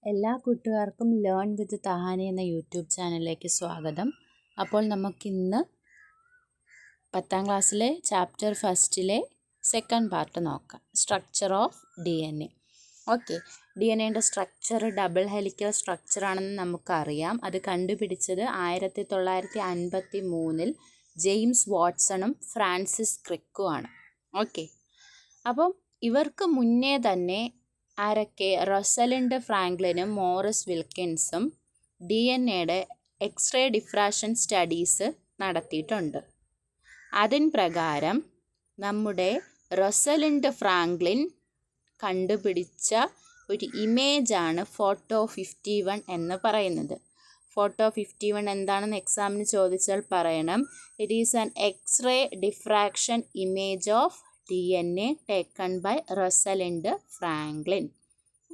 എല്ലാ കൂട്ടുകാർക്കും learn with തഹാനി എന്ന യൂട്യൂബ് ചാനലിലേക്ക് സ്വാഗതം. അപ്പോൾ നമുക്കിന്ന് 10ാം ക്ലാസ്സിലെ ചാപ്റ്റർ ഫസ്റ്റിലെ സെക്കൻഡ് പാർട്ട് നോക്കാം. Structure of DNA. Okay, DNA structure double helical സ്ട്രക്ചറാണെന്ന് നമുക്കറിയാം. അത് കണ്ടുപിടിച്ചത് 1953 ജെയിംസ് വാട്സണും ഫ്രാൻസിസ് ക്രിക്കുമാണ്. ഓക്കെ, അപ്പം ഇവർക്ക് മുന്നേ തന്നെ ആരൊക്കെ, റൊസലിൻഡ് ഫ്രാങ്ക്ലിനും മോറിസ് വിൽക്കിൻസും DNA എക്സ്റേ ഡിഫ്രാക്ഷൻ സ്റ്റഡീസ് നടത്തിയിട്ടുണ്ട്. അതിൻ പ്രകാരം നമ്മുടെ റൊസലിൻഡ് ഫ്രാങ്ക്ലിൻ കണ്ടുപിടിച്ച ഒരു ഇമേജാണ് ഫോട്ടോ 51 എന്ന് പറയുന്നത്. ഫോട്ടോ 51 എന്താണെന്ന് എക്സാമിന് ചോദിച്ചാൽ പറയണം. It is an X-ray diffraction image of DNA taken by Rosalind Franklin.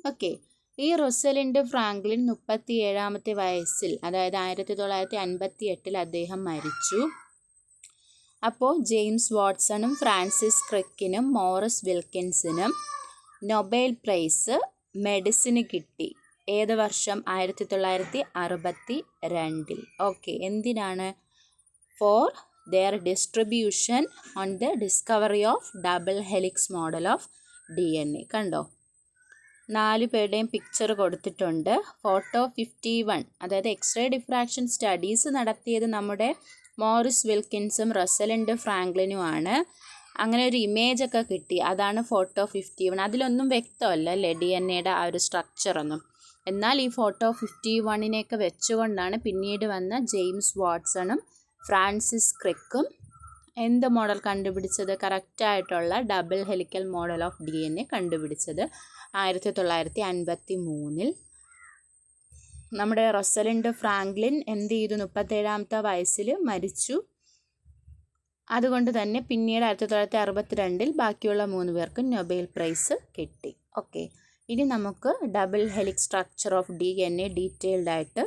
Okay, ഈ റൊസലിൻഡ് ഫ്രാങ്ക്ലിൻ 37ാമത്തെ വയസ്സിൽ, അതായത് 1958 അദ്ദേഹം മരിച്ചു. അപ്പോൾ ജെയിംസ് വാട്സണും ഫ്രാൻസിസ് ക്രിക്കിനും മോറിസ് വിൽക്കിൻസിനും നൊബേൽ പ്രൈസ് മെഡിസിന് കിട്ടി. ഏത് വർഷം? 1962. ഓക്കെ, എന്തിനാണ്? For their distribution on the discovery of double helix model of DNA. കണ്ടോ, 4 പേരുടെയും പിക്ചർ കൊടുത്തിട്ടുണ്ട്. ഫോട്ടോ 51, അതായത് എക്സ്റേ ഡിഫ്രാക്ഷൻ സ്റ്റഡീസ് നടത്തിയത് നമ്മുടെ മോറിസ് വിൽക്കിൻസും റൊസലിൻഡ് ഫ്രാങ്ക്ലിനുമാണ്. അങ്ങനെ ഒരു ഇമേജ് ഒക്കെ കിട്ടി, അതാണ് ഫോട്ടോ 51. അതിലൊന്നും വ്യക്തമല്ല അല്ലേ DNA ആ ഒരു സ്ട്രക്ചറൊന്നും. എന്നാൽ ഈ ഫോട്ടോ 51 വെച്ചുകൊണ്ടാണ് പിന്നീട് വന്ന ജെയിംസ് വാട്സണും ഫ്രാൻസിസ് ക്രിക്കും എന്ത് മോഡൽ കണ്ടുപിടിച്ചത്? കറക്റ്റായിട്ടുള്ള double helical model of DNA കണ്ടുപിടിച്ചത് 1953. നമ്മുടെ റൊസലിൻഡ് ഫ്രാങ്ക്ലിൻ എന്ത് ചെയ്തു? 37ാമത്തെ വയസ്സിൽ മരിച്ചു. അതുകൊണ്ട് തന്നെ പിന്നീട് 1962 ബാക്കിയുള്ള 3 പേർക്കും നൊബേൽ പ്രൈസ് കിട്ടി. ഓക്കെ, ഇനി നമുക്ക് double helix structure of DNA detailed ആയിട്ട്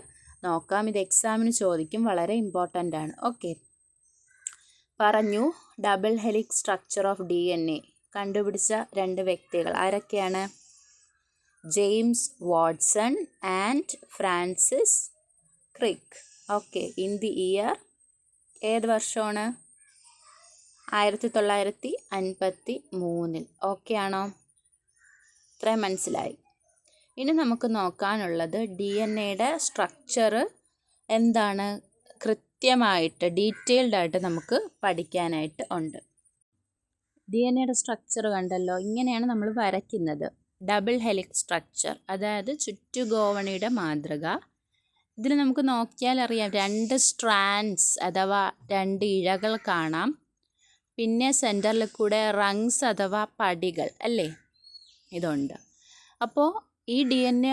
നോക്കാം. ഇത് എക്സാമിന് ചോദിക്കും, വളരെ ഇമ്പോർട്ടൻ്റ് ആണ്. ഓക്കെ, പറഞ്ഞു double helix structure of DNA കണ്ടുപിടിച്ച 2 വ്യക്തികൾ ആരൊക്കെയാണ്? James Watson and Francis Crick. Okay, in the year, ഏത് വർഷമാണ്? 1953. ഓക്കെ ആണോ? ഇത്രയും മനസ്സിലായി. ഇനി നമുക്ക് നോക്കാനുള്ളത് DNA സ്ട്രക്ചർ എന്താണ് കൃത്യമായിട്ട് ഡീറ്റെയിൽഡ് ആയിട്ട് നമുക്ക് പഠിക്കാനായിട്ട് ഉണ്ട്. DNA സ്ട്രക്ചർ കണ്ടല്ലോ, ഇങ്ങനെയാണ് നമ്മൾ വരയ്ക്കുന്നത്. ഡബിൾ ഹെലിക്സ് സ്ട്രക്ചർ, അതായത് ചുറ്റുഗോവണിയുടെ മാതൃക. ഇതിൽ നമുക്ക് നോക്കിയാൽ അറിയാം 2 സ്ട്രാൻഡ്സ് അഥവാ 2 ഇഴകൾ കാണാം. പിന്നെ സെൻറ്ററിൽ കൂടെ റങ്സ് അഥവാ പടികൾ അല്ലേ, ഇതുണ്ട്. അപ്പോൾ ഈ DNA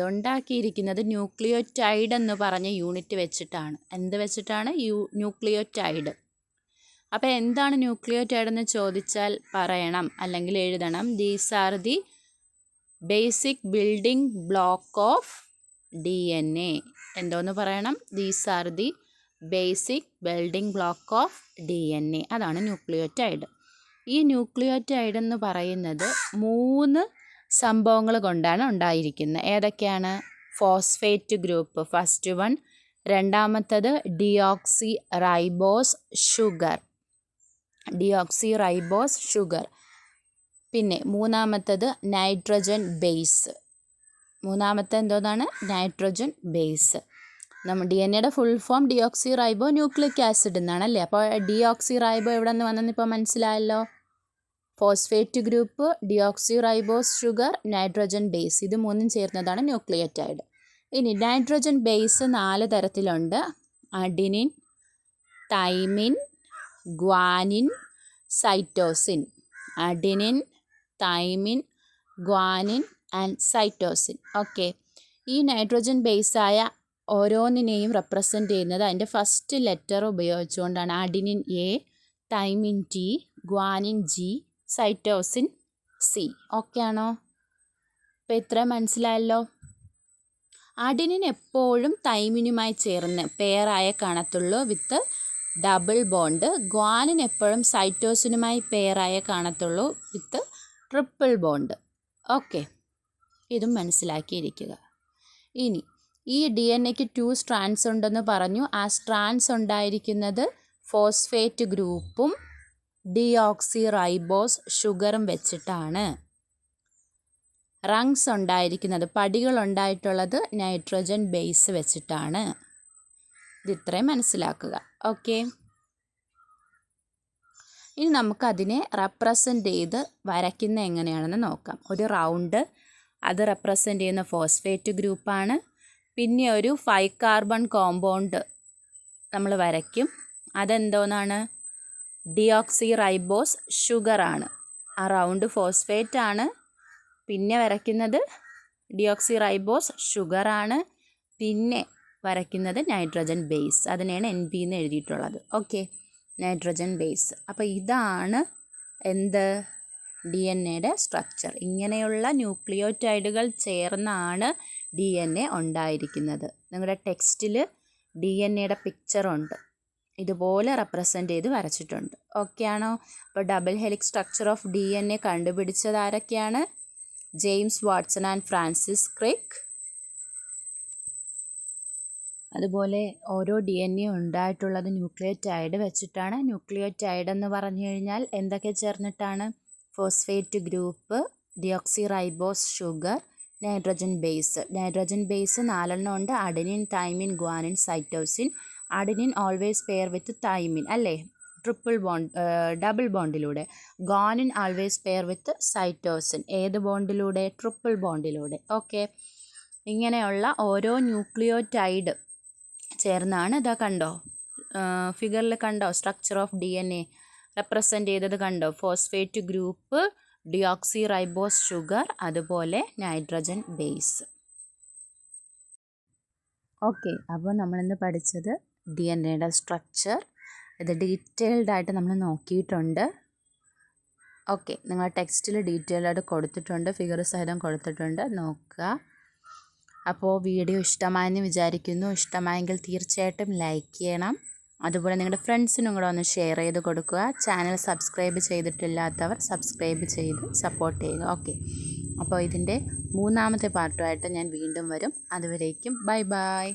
ഉണ്ടാക്കിയിരിക്കുന്നത് ന്യൂക്ലിയോറ്റൈഡ് എന്ന് പറഞ്ഞ യൂണിറ്റ് വെച്ചിട്ടാണ്. എന്ത് വെച്ചിട്ടാണ്? ന്യൂക്ലിയോറ്റൈഡ്. അപ്പോൾ എന്താണ് ന്യൂക്ലിയോറ്റൈഡ് എന്ന് ചോദിച്ചാൽ പറയണം, അല്ലെങ്കിൽ എഴുതണം. These are the basic building block of DNA. എന്തോന്ന് പറയണം? These are the basic building block of DNA. അതാണ് ന്യൂക്ലിയോറ്റൈഡ്. ഈ ന്യൂക്ലിയോറ്റൈഡ് എന്ന് പറയുന്നത് 3 സംഭവങ്ങൾ കൊണ്ടാണ് ഉണ്ടായിരിക്കുന്നത്. ഏതൊക്കെയാണ്? Phosphate group, first one. രണ്ടാമത്തത് ഡിയോക്സി റൈബോസ് ഷുഗർ. പിന്നെ മൂന്നാമത്തത് നൈട്രജൻ ബേസ്. മൂന്നാമത്തെ എന്തോന്നാണ്? Nitrogen base. നമ്മുടെ DNA full form deoxyribonucleic acid എന്നാണ് അല്ലേ. അപ്പോൾ ഡിയോക്സി റൈബോ എവിടെ നിന്ന് വന്നെന്ന് ഇപ്പോൾ മനസ്സിലായല്ലോ. Phosphate group, deoxyribose sugar, nitrogen base, ഇത് 3 ചേർന്നതാണ് ന്യൂക്ലിയോറ്റൈഡ്. ഇനി നൈട്രജൻ ബേസ് 4 തരത്തിലുണ്ട്. Adenine, thymine, guanine, cytosine. Adenine, thymine, guanine and cytosine. Okay, ഈ നൈട്രജൻ ബേസായ ഓരോന്നിനെയും റെപ്രസെൻ്റ് ചെയ്യുന്നത് അതിൻ്റെ ഫസ്റ്റ് ലെറ്റർ ഉപയോഗിച്ചുകൊണ്ടാണ്. Adenine A, thymine T, guanine G, cytosine C. Okay ആണോ? അപ്പോൾ ഇത്ര മനസ്സിലായല്ലോ. അഡിനിൻ എപ്പോഴും തൈമിനുമായി ചേർന്ന് പെയറായ കാണത്തുള്ളൂ വിത്ത് ഡബിൾ ബോണ്ട്. ഗ്വാനിൻ എപ്പോഴും സൈറ്റോസിനുമായി പെയറായ കാണത്തുള്ളൂ വിത്ത് ട്രിപ്പിൾ ബോണ്ട്. ഓക്കെ, ഇതും മനസ്സിലാക്കിയിരിക്കുക. ഇനി ഈ ഡി എൻ എക്ക് 2 സ്ട്രാൻഡ്സ് ഉണ്ടെന്ന് പറഞ്ഞു. ആ സ്ട്രാൻഡ്സ് ഉണ്ടായിരിക്കുന്നത് ഫോസ്ഫേറ്റ് ഗ്രൂപ്പും ഡിയോക്സി റൈബോസ് ഷുഗറും വെച്ചിട്ടാണ്. റങ്സ് ഉണ്ടായിരിക്കുന്നത്, പടികൾ ഉണ്ടായിട്ടുള്ളത് നൈട്രജൻ ബേസ് വെച്ചിട്ടാണ്. ഇതിത്രയും മനസ്സിലാക്കുക. ഓക്കെ, ഇനി നമുക്കതിനെ റെപ്രസെൻ്റ് ചെയ്ത് വരയ്ക്കുന്ന എങ്ങനെയാണെന്ന് നോക്കാം. ഒരു റൗണ്ട്, അത് റെപ്രസെൻ്റ് ചെയ്യുന്ന ഫോസ്ഫേറ്റ് ഗ്രൂപ്പാണ്. പിന്നെ ഒരു 5 കാർബൺ കോമ്പൗണ്ട് നമ്മൾ വരയ്ക്കും. അതെന്തോന്നാണ്? ഡിയോക്സി റൈബോസ് ഷുഗറാണ്. ആ റൗണ്ട് ഫോസ്ഫേറ്റ് ആണ്. പിന്നെ വരയ്ക്കുന്നത് ഡിയോക്സി റൈബോസ് ഷുഗറാണ്. പിന്നെ വരയ്ക്കുന്നത് നൈട്രജൻ ബേസ്. അതിനെയാണ് NB എന്ന് എഴുതിയിട്ടുള്ളത്. Okay, nitrogen base. അപ്പോൾ ഇതാണ് എന്ത്? DNA structure. ഇങ്ങനെയുള്ള ന്യൂക്ലിയോടൈഡുകൾ ചേർന്നാണ് DNA ഉണ്ടായിരിക്കുന്നത്. നിങ്ങളുടെ ടെക്സ്റ്റിൽ DNA പിക്ചറുണ്ട്, ഇതുപോലെ റെപ്രസെൻ്റ് ചെയ്ത് വരച്ചിട്ടുണ്ട്. ഓക്കെ ആണോ? അപ്പോൾ double helix structure of DNA കണ്ടുപിടിച്ചത് ആരൊക്കെയാണ്? James Watson and Francis Crick. അതുപോലെ ഓരോ DNA ഉണ്ടായിട്ടുള്ളത് ന്യൂക്ലിയോടൈഡ് വെച്ചിട്ടാണ്. ന്യൂക്ലിയോടൈഡ് എന്ന് പറഞ്ഞു കഴിഞ്ഞാൽ എന്തൊക്കെ ചേർന്നിട്ടാണ്? Phosphate group, deoxyribose sugar, nitrogen base. Nitrogen base 4 ഉണ്ട്. Adenine, thymine, guanine, cytosine. Adenine always pair with thymine അല്ലേ, ട്രിപ്പിൾ ബോണ്ട്, ഡബിൾ ബോണ്ടിലൂടെ. Guanine always pair with cytosine. ഏത് ബോണ്ടിലൂടെ? ട്രിപ്പിൾ ബോണ്ടിലൂടെ. ഓക്കെ, ഇങ്ങനെയുള്ള ഓരോ ന്യൂക്ലിയോടൈഡ് ചേർന്നാണ്. ഇതാ കണ്ടോ, ഫിഗറിൽ കണ്ടോ സ്ട്രക്ചർ ഓഫ് DNA റെപ്രസെൻ്റ് ചെയ്തത് കണ്ടോ? Phosphate group, deoxyribose sugar, അതുപോലെ നൈട്രജൻ ബേസ്. ഓക്കെ, അപ്പോൾ നമ്മളിന്ന് പഠിച്ചത് DNA സ്ട്രക്ചർ. ഇത് ഡീറ്റെയിൽഡ് ആയിട്ട് നമ്മൾ നോക്കിയിട്ടുണ്ട്. ഓക്കെ, നിങ്ങൾ ടെക്സ്റ്റിൽ ഡീറ്റെയിൽഡ് ആയിട്ട് കൊടുത്തിട്ടുണ്ട്, ഫിഗർ സഹിതം കൊടുത്തിട്ടുണ്ട്, നോക്കുക. അപ്പോൾ വീഡിയോ ഇഷ്ടമായെന്ന് വിചാരിക്കുന്നു. ഇഷ്ടമായെങ്കിൽ തീർച്ചയായിട്ടും ലൈക്ക് ചെയ്യണം. അതുപോലെ നിങ്ങളുടെ ഫ്രണ്ട്സിനും കൂടെ ഒന്ന് ഷെയർ ചെയ്ത് കൊടുക്കുക. ചാനൽ സബ്സ്ക്രൈബ് ചെയ്തിട്ടില്ലാത്തവർ സബ്സ്ക്രൈബ് ചെയ്ത് സപ്പോർട്ട് ചെയ്യുക. ഓക്കെ, അപ്പോൾ ഇതിൻ്റെ 3ാമത്തെ പാർട്ടുമായിട്ട് ഞാൻ വീണ്ടും വരും. അതുവരേക്കും ബൈ ബൈ.